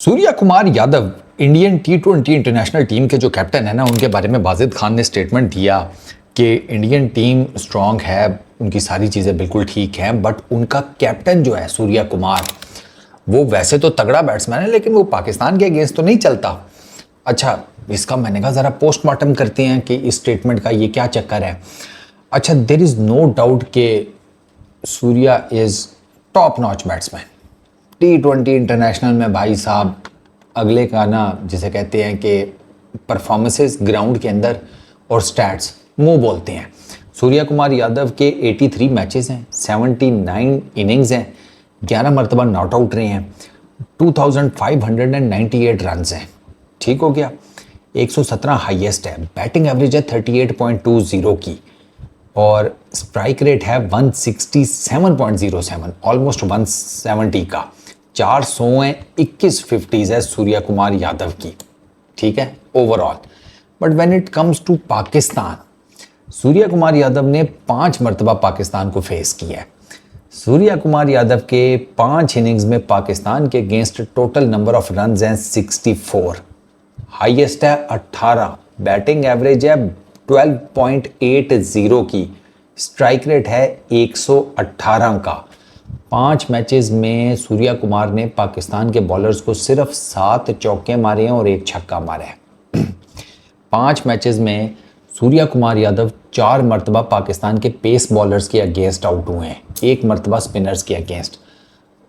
Surya Kumar Yadav Indian T20 international team के जो captain है ना, उनके बारे में वाजिद खान ने स्टेटमेंट दिया कि इंडियन टीम स्ट्रांग है, उनकी सारी चीज़ें बिल्कुल ठीक हैं, बट उनका कैप्टन जो है सूर्या कुमार, वो वैसे तो तगड़ा बैट्समैन है लेकिन वो पाकिस्तान के अगेंस्ट तो नहीं चलता। अच्छा, इसका मैंने कहा ज़रा पोस्टमार्टम करते हैं कि इस स्टेटमेंट का ये क्या चक्कर है। अच्छा, देयर इज़ नो डाउट कि Surya is top notch batsman T20 international में। भाई साहब, अगले का ना जिसे कहते हैं कि परफॉर्मेंसेस ग्राउंड के अंदर और स्टैट्स मुंह बोलते हैं। सूर्या कुमार यादव के 83 मैचेस हैं, 79 इनिंग्स हैं, 11 मरतबा नॉट आउट रहे हैं, 2598 रन हैं। ठीक हो गया। 117 हाईएस्ट है, बैटिंग एवरेज है 38.20 की और स्ट्राइक रेट है 167.07, ऑलमोस्ट 170 का। 421 50s है सूर्या कुमार यादव की। ठीक है overall. But when it comes to Pakistan, Surya Kumar Yadav ने 5 मरतबा पाकिस्तान को फेस किया है। सूर्या कुमार यादव के 5 इनिंग्स में पाकिस्तान के against total number of run हैं 64, हाईएस्ट है 18, बैटिंग एवरेज है 12.80 की, स्ट्राइक रेट है 118 का। 5 मैचेस में सूर्या कुमार ने पाकिस्तान के बॉलर्स को सिर्फ 7 चौके मारे हैं और 1 छक्का मारा है। 5 मैचेस में सूर्या कुमार यादव 4 मरतबा पाकिस्तान के पेस बॉलर्स के अगेंस्ट आउट हुए हैं, 1 मरतबा स्पिनर्स के अगेंस्ट।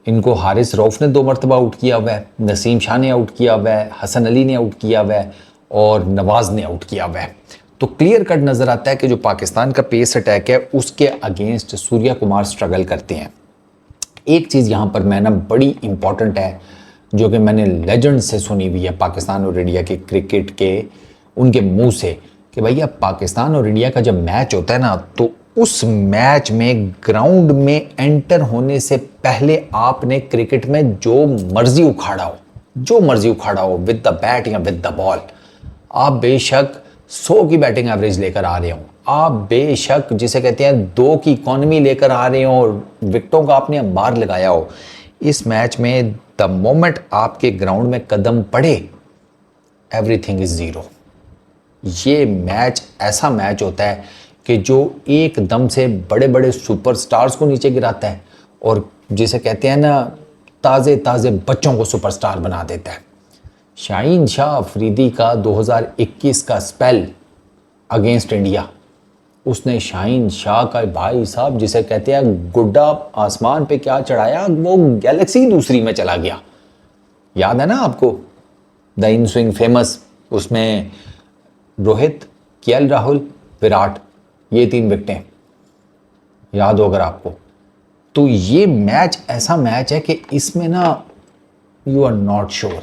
इनको हारिस रऊफ ने 2 मरतबा आउट किया हुआ है, नसीम शाह ने आउट किया हुआ है, हसन अली ने आउट किया हुआ है और नवाज ने आउट किया हुआ है। तो क्लियर कट नज़र आता है कि जो पाकिस्तान का पेस अटैक है उसके अगेंस्ट सूर्या कुमार स्ट्रगल करते हैं। एक चीज़ यहाँ पर मैं ना बड़ी इंपॉर्टेंट है, जो कि मैंने लेजेंड से सुनी हुई है पाकिस्तान और इंडिया के क्रिकेट के, उनके मुंह से, कि भैया पाकिस्तान और इंडिया का जब मैच होता है ना, तो उस मैच में ग्राउंड में एंटर होने से पहले आपने क्रिकेट में जो मर्जी उखाड़ा हो विद द बैट या विद द बॉल, आप बेशक 100 की बैटिंग एवरेज लेकर आ रहे हो, आप बेशक जिसे कहते हैं 2 की इकॉनमी लेकर आ रहे हो, विकेटों का आपने अंबार लगाया हो, इस मैच में द मोमेंट आपके ग्राउंड में कदम पड़े एवरीथिंग इज जीरो। ये मैच ऐसा मैच होता है कि जो एकदम से बड़े बड़े सुपरस्टार्स को नीचे गिराता है और जिसे कहते हैं ना ताज़े ताज़े बच्चों को सुपरस्टार बना देता है। शाहीन शाह अफरीदी का 2021 का स्पेल अगेंस्ट इंडिया, उसने शाहीन शाह का भाई साहब जिसे कहते हैं गुड्डा आसमान पे क्या चढ़ाया, वो गैलेक्सी दूसरी में चला गया। याद है ना आपको द इन स्विंग फेमस, उसमें रोहित, केएल राहुल, विराट, ये 3 विकेटें याद हो अगर आपको। तो ये मैच ऐसा मैच है कि इसमें ना यू आर नॉट श्योर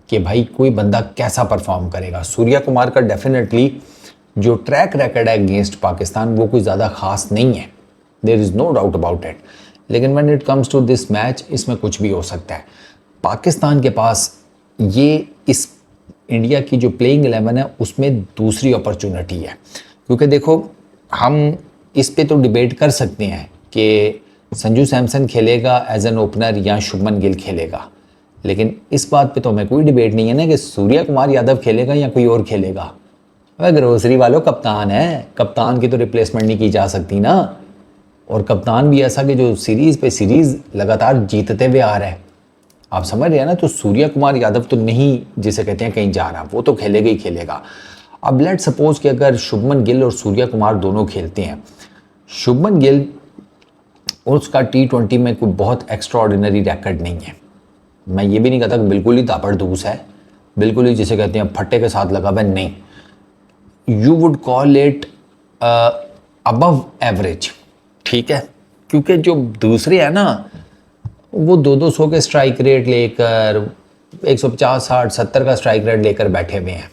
कि भाई कोई बंदा कैसा परफॉर्म करेगा। सूर्या कुमार का डेफिनेटली जो ट्रैक रिकॉर्ड है अगेंस्ट पाकिस्तान वो कोई ज़्यादा खास नहीं है, there is no doubt about it. लेकिन when it comes to this match, इसमें कुछ भी हो सकता है। पाकिस्तान के पास ये इस इंडिया की जो प्लेइंग 11 है उसमें दूसरी अपॉर्चुनिटी है, क्योंकि देखो हम इस पे तो डिबेट कर सकते हैं कि संजू सैमसन खेलेगा एज एन ओपनर या शुभमन गिल खेलेगा, लेकिन इस बात पे तो हमें कोई डिबेट नहीं है ना कि सूर्या कुमार यादव खेलेगा या कोई और खेलेगा। अगर ग्रोसरी वालों कप्तान है, कप्तान की तो रिप्लेसमेंट नहीं की जा सकती ना। और कप्तान भी ऐसा कि जो सीरीज़ पे सीरीज़ लगातार जीतते हुए आ रहा है, आप समझ रहे हैं ना। तो सूर्या कुमार यादव तो नहीं जिसे कहते हैं कहीं जा रहा, वो तो खेलेगा ही खेलेगा। अब लेट सपोज कि अगर शुभमन गिल और सूर्या कुमार दोनों खेलते हैं, शुभमन गिल और उसका T20 में कोई बहुत एक्स्ट्रा ऑर्डिनरी रैकेट नहीं है। मैं ये भी नहीं कहता कि बिल्कुल ही तापड़धूस है, बिल्कुल ही जिसे कहते हैं फट्टे के साथ लगा हुआ, नहीं। You would call it above average, ठीक है। क्योंकि जो दूसरे हैं ना वो 200 के स्ट्राइक रेट लेकर 150, 60, 70 का स्ट्राइक रेट लेकर बैठे हुए हैं,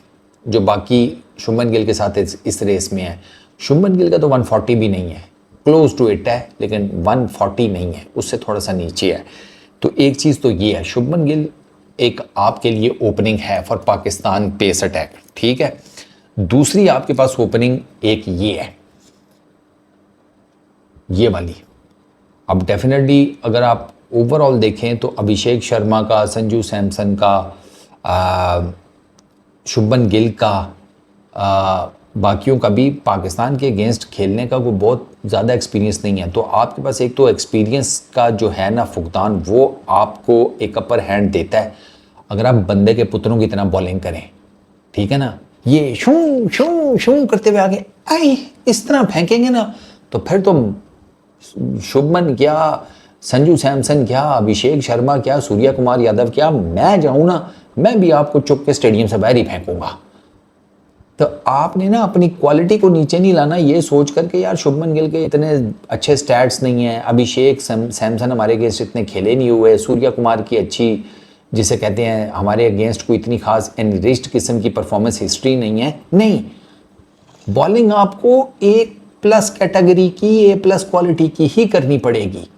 जो बाकी शुभमन गिल के साथ इस रेस में है। शुभमन गिल का तो 140 भी नहीं है, क्लोज टू इट है, लेकिन 140 नहीं है, उससे थोड़ा सा नीचे है। तो एक चीज़ तो ये है, शुभमन गिल एक आपके लिए ओपनिंग है फॉर पाकिस्तान पेस अटैक, ठीक है। दूसरी आपके पास ओपनिंग एक ये है, ये वाली। अब डेफिनेटली अगर आप ओवरऑल देखें तो अभिषेक शर्मा का, संजू सैमसन का, शुभमन गिल का, बाकियों का भी पाकिस्तान के अगेंस्ट खेलने का कोई बहुत ज़्यादा एक्सपीरियंस नहीं है। तो आपके पास एक तो एक्सपीरियंस का जो है ना फुकदान, वो आपको एक अपर हैंड देता है अगर आप बंदे के पुत्रों की तरह बॉलिंग करें, ठीक है ना। ये शूं शूं शूं करते हुए आगे आई इस तरह फेंकेंगे ना, तो फिर तो शुभमन क्या, संजू सैमसन क्या, अभिषेक शर्मा क्या, सूर्या कुमार यादव क्या, मैं जाऊं ना, मैं भी आपको चुप के स्टेडियम से बाहर ही फेंकूंगा। तो आपने ना अपनी क्वालिटी को नीचे नहीं लाना ये सोच करके यार शुभमन गिल के इतने अच्छे स्टैट्स नहीं हैं, अभिषेक सैमसन हमारे अगेंस्ट इतने खेले नहीं हुए, सूर्या कुमार की अच्छी जिसे कहते हैं हमारे अगेंस्ट कोई इतनी खास एनरिच्ड किस्म की परफॉर्मेंस हिस्ट्री नहीं है। नहीं, बॉलिंग आपको A+ कैटेगरी की, A+ क्वालिटी की ही करनी पड़ेगी,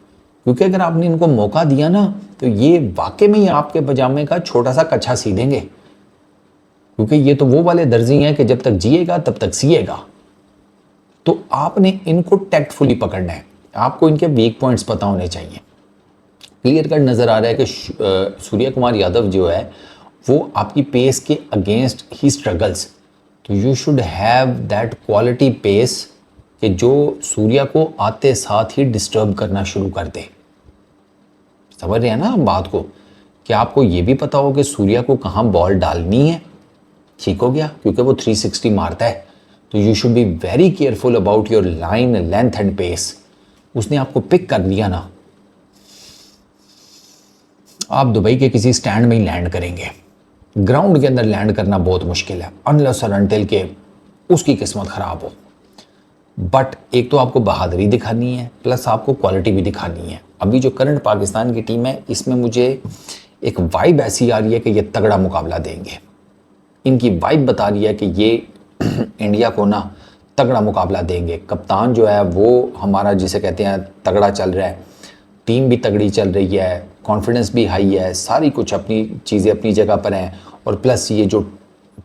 क्योंकि अगर आपने इनको मौका दिया ना तो ये वाकई में ही आपके पजामे का छोटा सा कच्छा सी देंगे, क्योंकि ये तो वो वाले दर्जी हैं कि जब तक जिएगा तब तक सिएगा। तो आपने इनको टैक्टफुली पकड़ना है, आपको इनके वीक पॉइंट्स पता होने चाहिए। क्लियर कट नज़र आ रहा है कि सूर्या कुमार यादव जो है वो आपकी पेस के अगेंस्ट ही स्ट्रगल्स, तो you should have that quality pace कि जो सूर्या को आते साथ ही डिस्टर्ब करना शुरू कर दे। समझ रहे हैं ना बात को, कि आपको ये भी पता हो कि सूर्या को कहाँ बॉल डालनी है, ठीक हो गया, क्योंकि वो 360 मारता है। तो you should be very careful about your line, length and pace. उसने आपको पिक कर लिया ना, आप दुबई के किसी स्टैंड में ही लैंड करेंगे, ग्राउंड के अंदर लैंड करना बहुत मुश्किल है, अनलेस और अनटिल के उसकी किस्मत ख़राब हो। बट एक तो आपको बहादुरी दिखानी है, प्लस आपको क्वालिटी भी दिखानी है। अभी जो करंट पाकिस्तान की टीम है इसमें मुझे एक वाइब ऐसी आ रही है कि ये तगड़ा मुकाबला देंगे। इनकी वाइब बता रही है कि ये इंडिया को ना तगड़ा मुकाबला देंगे। कप्तान जो है वो हमारा जिसे कहते हैं तगड़ा चल रहा है, टीम भी तगड़ी चल रही है, कॉन्फिडेंस भी हाई है, सारी कुछ अपनी चीज़ें अपनी जगह पर हैं। और प्लस ये जो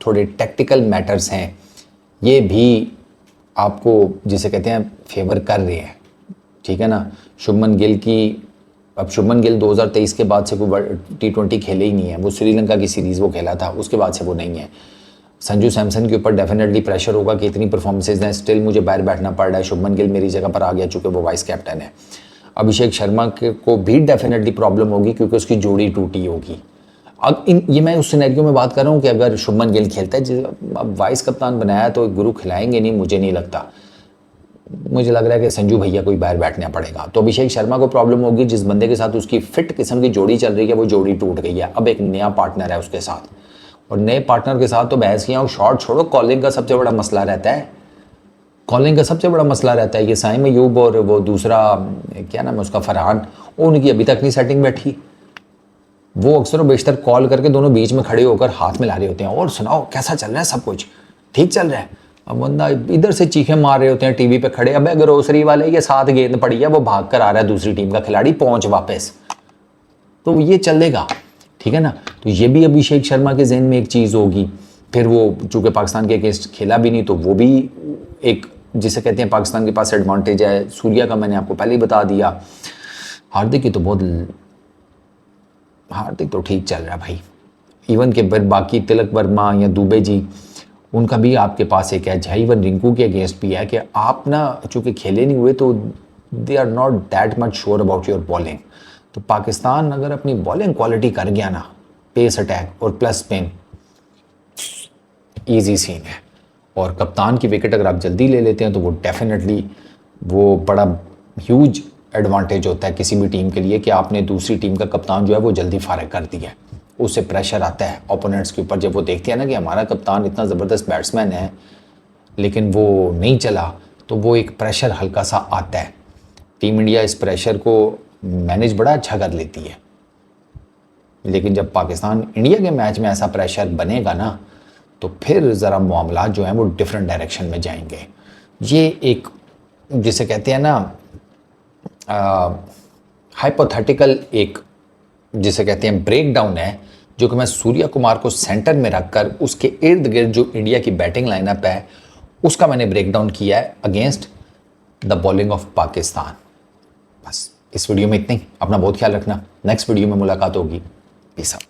थोड़े टेक्टिकल मैटर्स हैं ये भी आपको जिसे कहते हैं फेवर कर रहे हैं, ठीक है ना। शुभमन गिल की, अब शुभमन गिल 2023 के बाद से कोई T20 खेले ही नहीं है, वो श्रीलंका की सीरीज़ वो खेला था, उसके बाद से वो नहीं है। संजू सैमसन के ऊपर डेफिनेटली प्रेशर होगा कि इतनी परफॉर्मेंसेज हैं, स्टिल मुझे बाहर बैठना पड़ रहा है, शुभमन गिल मेरी जगह पर आ गया चूँकि वो वाइस कैप्टन है। अभिषेक शर्मा को भी डेफिनेटली प्रॉब्लम होगी क्योंकि उसकी जोड़ी टूटी होगी। अब ये मैं उस सिनेरियो में बात कर रहा हूँ कि अगर शुभमन गिल खेलता है, अब वाइस कप्तान बनाया तो गुरु खिलाएंगे नहीं, मुझे नहीं लगता। मुझे लग रहा है कि संजू भैया को ही बाहर बैठना पड़ेगा। तो अभिषेक शर्मा को प्रॉब्लम होगी, जिस बंदे के साथ उसकी फिट किस्म की जोड़ी चल रही है वो जोड़ी टूट गई है, अब एक नया पार्टनर है उसके साथ, और नए पार्टनर के साथ तो बहस किया और शॉट छोड़ो, कॉलिंग का सबसे बड़ा मसला रहता है। कॉलिंग का सबसे बड़ा मसला रहता है। ये साइम अयूब और वो दूसरा क्या नाम है उसका, फरहान, उनकी अभी तक नहीं सेटिंग बैठी। वो अक्सर और बेशतर कॉल करके दोनों बीच में खड़े होकर हाथ मिला रहे होते हैं, और सुनाओ कैसा चल रहा है, सब कुछ ठीक चल रहा है। अब बंदा इधर से चीखें मार रहे होते हैं टीवी पे खड़े, अब ग्रोसरी वाले के साथ गेंद पड़ी है, वो भाग कर आ रहा है दूसरी टीम का खिलाड़ी, पहुंच वापस, तो ये चलेगा, ठीक है ना। तो ये भी अभिषेक शर्मा के जहन में एक चीज़ होगी। फिर वो चूँकि पाकिस्तान के अगेंस्ट खेला भी नहीं, तो वो भी एक जिसे कहते हैं पाकिस्तान के पास एडवांटेज है। सूर्या का मैंने आपको पहले ही बता दिया। हार्दिक तो ठीक चल रहा है भाई। इवन के बाकी तिलक वर्मा या दुबे जी, उनका भी आपके पास एक एज है। इवन रिंकू के अगेंस्ट भी है कि आप ना चूँकि खेले नहीं हुए तो they are not that much sure about your bowling. तो पाकिस्तान अगर अपनी बॉलिंग क्वालिटी कर गया ना, पेस अटैक और प्लस स्पिन, ईजी सीन है। और कप्तान की विकेट अगर आप जल्दी ले लेते हैं तो वो डेफिनेटली वो बड़ा ह्यूज एडवांटेज होता है किसी भी टीम के लिए कि आपने दूसरी टीम का कप्तान जो है वो जल्दी फारिग कर दिया है। उससे प्रेशर आता है ओपोनेंट्स के ऊपर, जब वो देखते हैं ना कि हमारा कप्तान इतना ज़बरदस्त बैट्समैन है लेकिन वो नहीं चला, तो वो एक प्रेशर हल्का सा आता है। टीम इंडिया इस प्रेशर को मैनेज बड़ा अच्छा कर लेती है, लेकिन जब पाकिस्तान इंडिया के मैच में ऐसा प्रेशर बनेगा ना तो फिर ज़रा मामला जो हैं वो डिफरेंट डायरेक्शन में जाएंगे। ये एक जिसे कहते हैं ना हाइपोथेटिकल एक जिसे कहते हैं ब्रेक डाउन है, जो कि मैं सूर्या कुमार को सेंटर में रखकर उसके इर्द गिर्द जो इंडिया की बैटिंग लाइनअप है उसका मैंने ब्रेक डाउन किया है against the bowling of Pakistan. बस इस वीडियो में इतना ही। अपना बहुत ख्याल रखना। नेक्स्ट वीडियो में मुलाकात होगी। Peace out.